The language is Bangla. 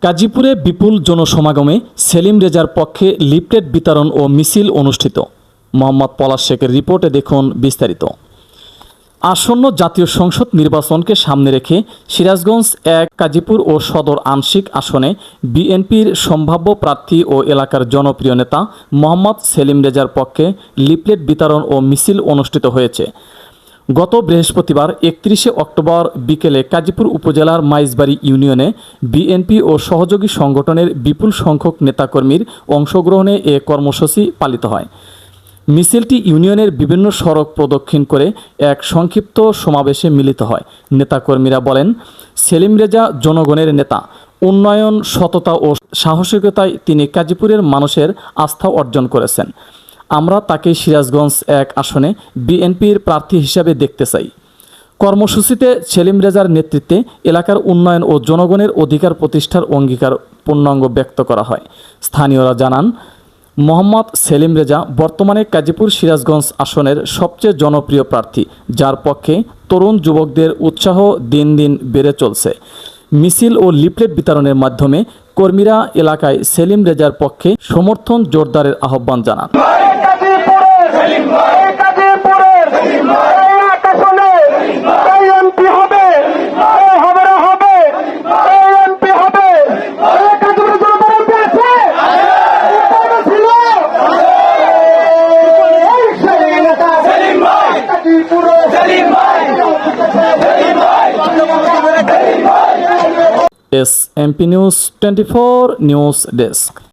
গাজীপুরে বিপুল জনসমাগমে সেলিম রেজার পক্ষে লিফলেট বিতরণ ও মিছিল অনুষ্ঠিত। মোহাম্মদ পলাশ শেখের রিপোর্টে দেখুন বিস্তারিত। আসন্ন জাতীয় সংসদ নির্বাচনকে সামনে রেখে সিরাজগঞ্জ ১, গাজীপুর ও সদর আংশিক আসনে বিএনপির সম্ভাব্য প্রার্থী ও এলাকার জনপ্রিয় নেতা মোহাম্মদ সেলিম রেজার পক্ষে লিফলেট বিতরণ ও মিছিল অনুষ্ঠিত হয়েছে। গত বৃহস্পতিবার ৩১ অক্টোবর বিকেলে গাজীপুর উপজেলার মাইজবাড়ি ইউনিয়নে বিএনপি ও সহযোগী সংগঠনের বিপুল সংখ্যক নেতাকর্মীর অংশগ্রহণে এ কর্মসূচি পালিত হয়। মিছিলটি ইউনিয়নের বিভিন্ন সড়ক প্রদক্ষিণ করে এক সংক্ষিপ্ত সমাবেশে মিলিত হয়। নেতাকর্মীরা বলেন, সেলিম রেজা জনগণের নেতা। উন্নয়ন, সততা ও সাহসিকতায় তিনি গাজীপুরের মানুষের আস্থা অর্জন করেছেন। আমরা তাকে সিরাজগঞ্জ ১ আসনে বিএনপির প্রার্থী হিসাবে দেখতে চাই। কর্মসূচিতে সেলিম রেজার নেতৃত্বে এলাকার উন্নয়ন ও জনগণের অধিকার প্রতিষ্ঠার অঙ্গীকার পূর্ণাঙ্গ ব্যক্ত করা হয়। স্থানীয়রা জানান, মোহাম্মদ সেলিম রেজা বর্তমানে গাজীপুর সিরাজগঞ্জ আসনের সবচেয়ে জনপ্রিয় প্রার্থী, যার পক্ষে তরুণ যুবকদের উৎসাহ দিন দিন বেড়ে চলছে। মিছিল ও লিফলেট বিতরণের মাধ্যমে কর্মীরা এলাকায় সেলিম রেজার পক্ষে সমর্থন জোরদারের আহ্বান জানান। SMP News 24 News Desk।